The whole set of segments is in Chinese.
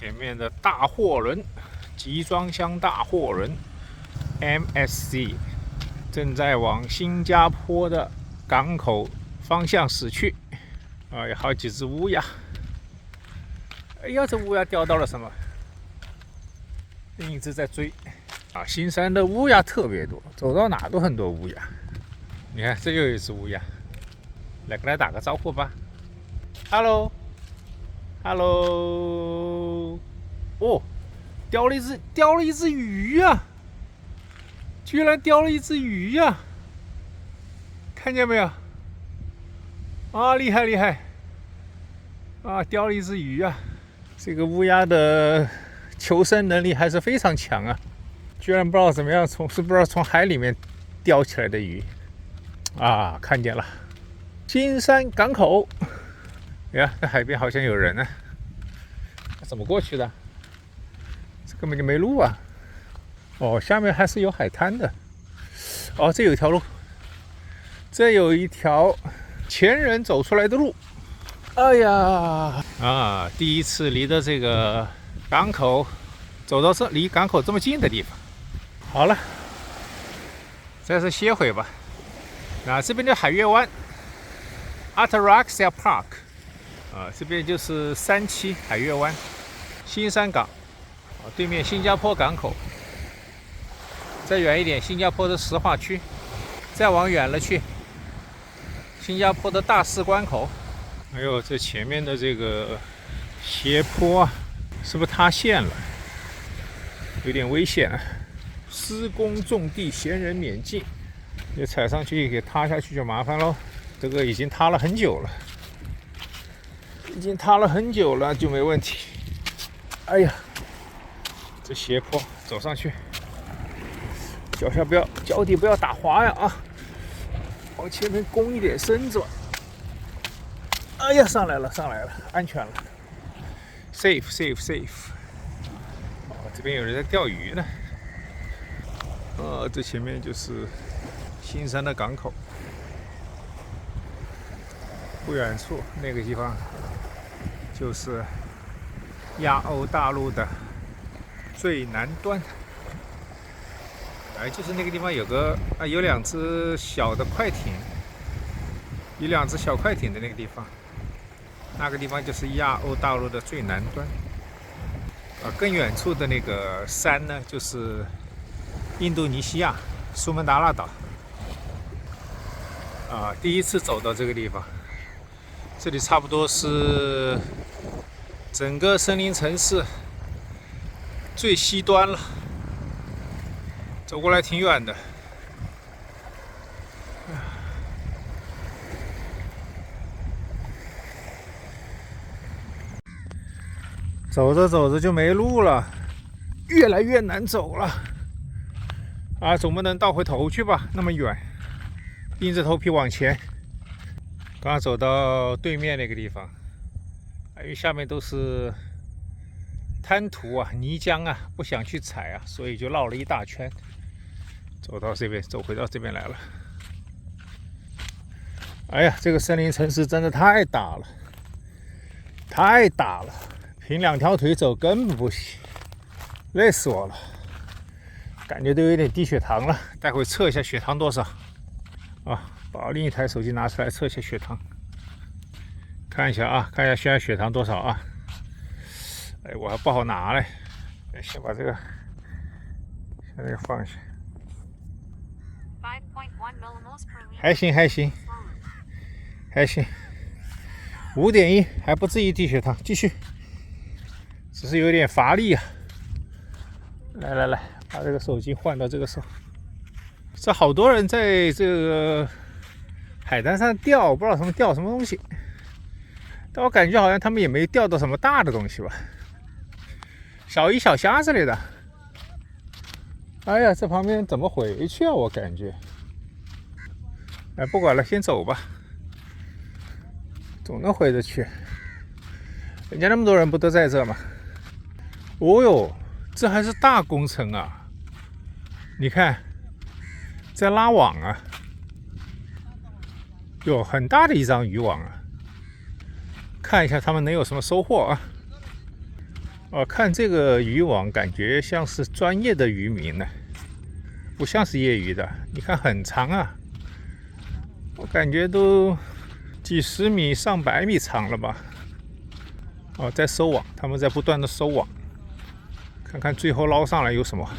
前面的大货轮，集装箱大货轮 MSC 正在往新加坡的港口方向驶去。有好几只乌鸦。哎呀，这乌鸦钓到了什么？一直在追。新山的乌鸦特别多，走到哪都很多乌鸦。你看，这又有一只乌鸦，来跟它打个招呼吧。Hello。哦，叼了一只鱼呀！居然叼了一只鱼呀！看见没有？厉害！叼了一只鱼啊！这个乌鸦的求生能力还是非常强啊！居然不知道怎么样不知道从海里面叼起来的鱼看见了，新山港口。呀，这海边好像有人呢，怎么过去的？这根本就没路啊！下面还是有海滩的。这有一条路，这有一条前人走出来的路。哎呀，第一次离的这个港口，走到离港口这么近的地方。好了，再是歇会吧。这边的海月湾 Ataraxia Park， 这边就是3期海月湾，新山港，对面新加坡港口。再远一点，新加坡的石化区。再往远了去，新加坡的大使关口。这前面的这个斜坡是不是塌陷了？有点危险啊！施工种地，闲人免进。你踩上去给塌下去就麻烦喽。这个已经塌了很久了，就没问题。哎呀，这斜坡走上去，脚底不要打滑呀！往前面弓一点身子吧。哎呀，上来了，安全了 ，safe。这边有人在钓鱼呢。这前面就是新山的港口，不远处那个地方就是亚欧大陆的最南端。就是那个地方有两只小的快艇，有2只小快艇的那个地方，那个地方就是亚欧大陆的最南端。更远处的那个山呢，就是印度尼西亚苏门答腊岛。第一次走到这个地方，这里差不多是整个森林城市最西端了。走过来挺远的。走着就没路了，越来越难走了。总不能倒回头去吧？那么远，硬着头皮往前。刚走到对面那个地方，因为下面都是滩涂泥浆不想去踩所以就绕了一大圈。走回到这边来了。哎呀，这个森林城市真的太大了，凭2条腿走根本不行，累死我了，感觉都有点低血糖了。待会测一下血糖多少把另一台手机拿出来测一下血糖，看一下现在血糖多少我还不好拿嘞，先把这个放下。还行，5.1，还不至于低血糖，继续，只是有点乏力来，把这个手机换到这个手。这好多人在这个海滩上钓，不知道钓什么东西，但我感觉好像他们也没钓到什么大的东西吧，小鱼小虾之类的。哎呀，这旁边怎么回去我感觉。不管了，先走吧，总能回得去。人家那么多人不都在这吗？这还是大工程你看，在拉网很大的一张渔网看一下他们能有什么收获哦，看这个渔网，感觉像是专业的渔民呢，不像是业余的。你看很长啊，我感觉都几十米、上百米长了吧。哦，在收网，他们在不断的收网，看看最后捞上来有什么。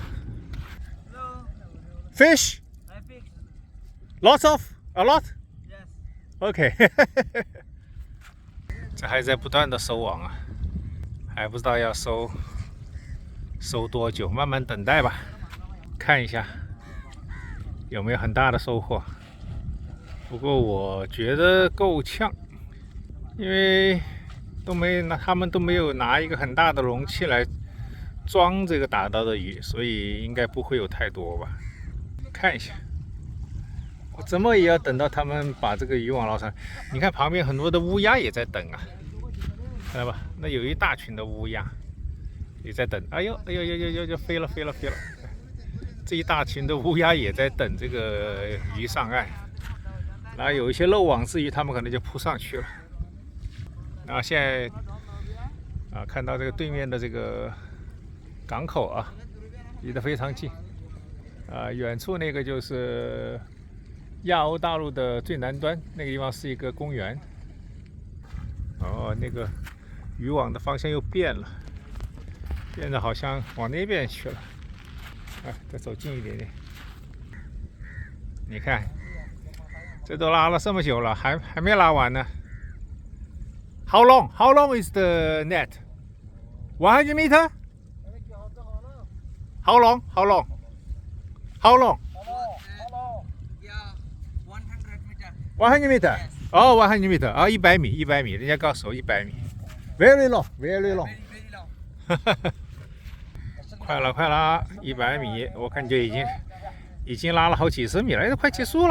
Fish? Lots of? A lot? OK 这还在不断的收网啊，还不知道要收多久，慢慢等待吧，看一下有没有很大的收获。不过我觉得够呛，因为他们都没有拿一个很大的容器来装这个打到的鱼，所以应该不会有太多吧。看一下，我怎么也要等到他们把这个渔网捞上来。你看旁边很多的乌鸦也在等啊，看到吧？那有一大群的乌鸦也在等。哎呦哎呦呦呦呦呦，飞了！这一大群的乌鸦也在等这个鱼上岸。然后有一些漏网之鱼，他们可能就扑上去了。然后现在看到这个对面的这个港口啊，离得非常近。远处那个就是亚欧大陆的最南端，那个地方是一个公园。哦，那个渔网的方向又变了，变得好像往那边去了。再走近一点点。你看，这都拉了这么久了，还没拉完呢。How long? How long is the net? 100 meter? How long? How long? How long? Yeah, 100 meter. 100 meter. 哦，100 meter 啊，100米，100米，人家告诉我100米。Very long, very long. Very long. 快了，100米，我感觉已经拉了好几十米了，快结束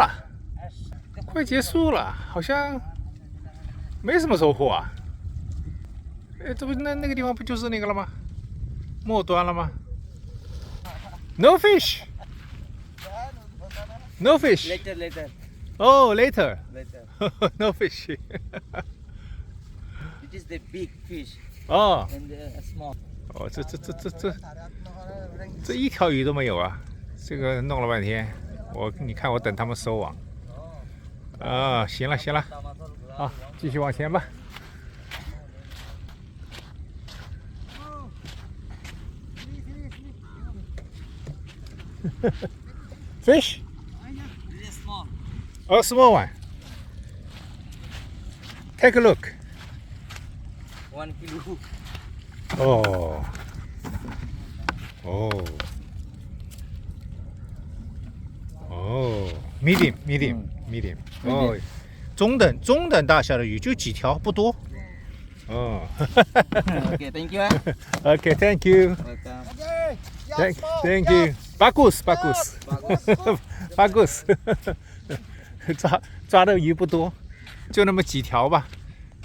了，好像没什么收获啊。这不那个地方不就是那个了吗？末端了吗 ？No fish. No fish. Later. Oh, later. Later. No fish. It is the big fish 哦 and the small. 哦，这一条鱼都没有啊！这个弄了半天，你看我等他们收网。行了，好，继续往前吧。Fish? This is small. Oh, small one. Take a look. 1 kilo. Oh. Medium. 哦，中等大小的鱼，就几条，不多。哦。Okay, thank you. Okay, thank you. Welcome. Thank you. Bagus.抓的鱼不多，就那么几条吧。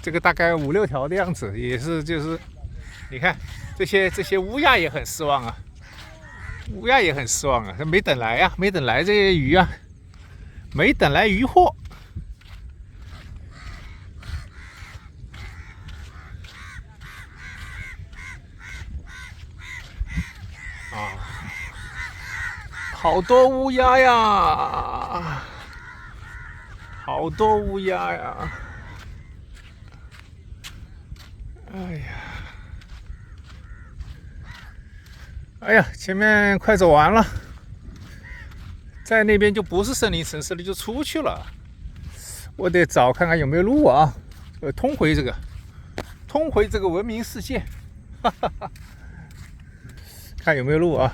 这个大概5、6条的样子，也是就是，你看这些乌鸦也很失望啊，没等来这些鱼啊，没等来渔获。好多乌鸦呀！哎呀，前面快走完了，在那边就不是森林城市了，就出去了。我得找看看有没有路啊，通回这个文明世界，看有没有路啊。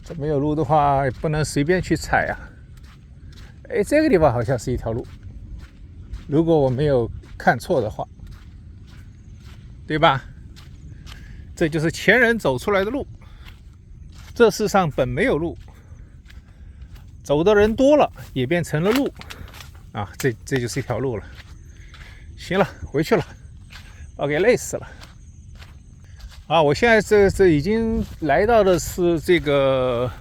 这没有路的话，也不能随便去踩啊。这个地方好像是一条路，如果我没有看错的话，对吧？这就是前人走出来的路。这世上本没有路，走的人多了，也变成了路啊！这就是一条路了。行了，回去了，我给累死了。我现在这已经来到的是这个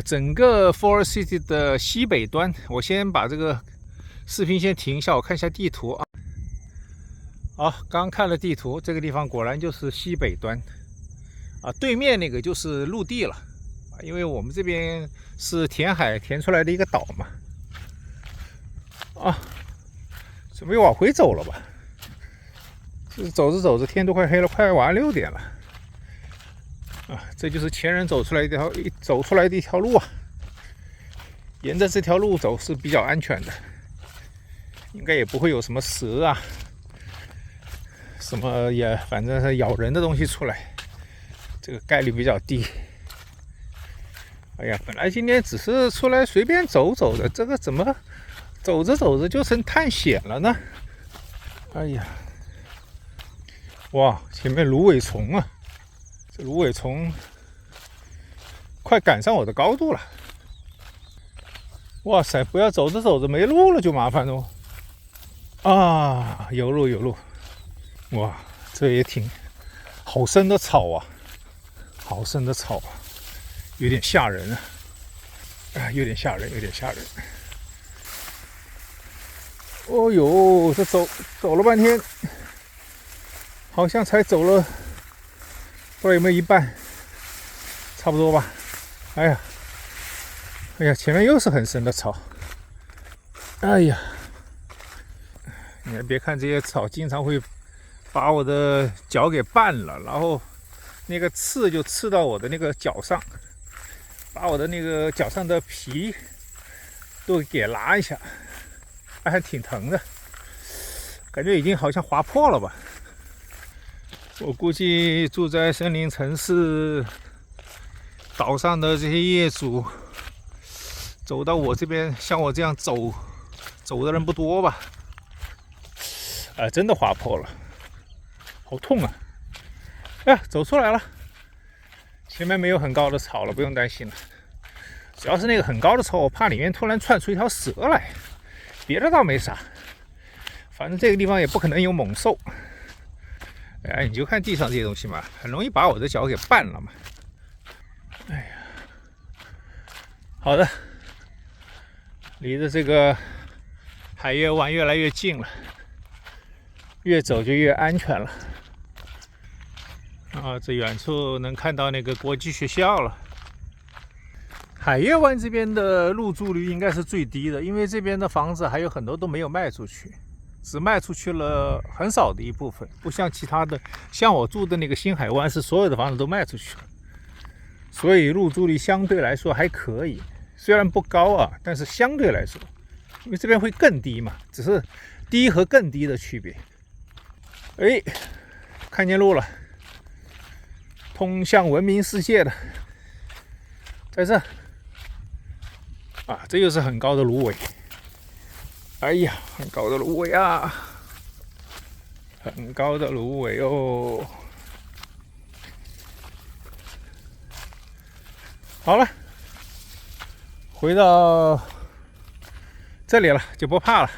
整个 Forest City 的西北端。我先把这个视频先停一下，我看一下地图啊。好，刚看了地图，这个地方果然就是西北端啊，对面那个就是陆地了啊，因为我们这边是填海填出来的一个岛嘛。啊，准备往回走了吧？就是走着走着，天都快黑了，快晚6点了。啊，这就是前人走出来的一条路啊。沿着这条路走是比较安全的，应该也不会有什么蛇啊，什么也反正是咬人的东西出来，这个概率比较低。哎呀，本来今天只是出来随便走走的，这个怎么走着走着就成探险了呢？哎呀，哇，前面芦苇丛啊，这芦苇丛快赶上我的高度了。哇塞，不要走着走着没路了就麻烦了。啊，有路有路。哇，这也挺好深的草啊，好深的草啊，有点吓人啊，啊，有点吓人，有点吓人。哦呦，这走了半天，好像才走了，不知道有没有一半，差不多吧。哎呀，哎呀，前面又是很深的草。哎呀，你别看这些草经常会把我的脚给绊了，然后那个刺就刺到我的那个脚上，把我的那个脚上的皮都给拉一下，还挺疼的，感觉已经好像划破了吧。我估计住在森林城市岛上的这些业主，走到我这边，像我这样走的人不多吧？真的划破了，好痛啊！哎呀，走出来了，前面没有很高的草了，不用担心了。主要是那个很高的草，我怕里面突然窜出一条蛇来，别的倒没啥。反正这个地方也不可能有猛兽。哎，你就看地上这些东西嘛，很容易把我的脚给绊了嘛。哎呀，好的，离着这个海月湾越来越近了，越走就越安全了。啊，这远处能看到那个国际学校了。海月湾这边的入住率应该是最低的，因为这边的房子还有很多都没有卖出去，只卖出去了很少的一部分，不像其他的，像我住的那个新海湾是所有的房子都卖出去了，所以入住率相对来说还可以，虽然不高啊，但是相对来说，因为这边会更低嘛，只是低和更低的区别。哎，看见路了，通向文明世界的，在这啊，这又是很高的芦苇。哎呀，很高的芦苇啊，很高的芦苇哦。好了，回到这里了就不怕了，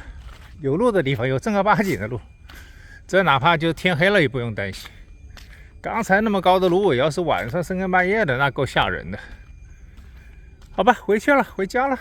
有路的地方有正儿八经的路，这哪怕就天黑了也不用担心。刚才那么高的芦苇，要是晚上深更半夜的，那够吓人的。好吧，回去了，回家了。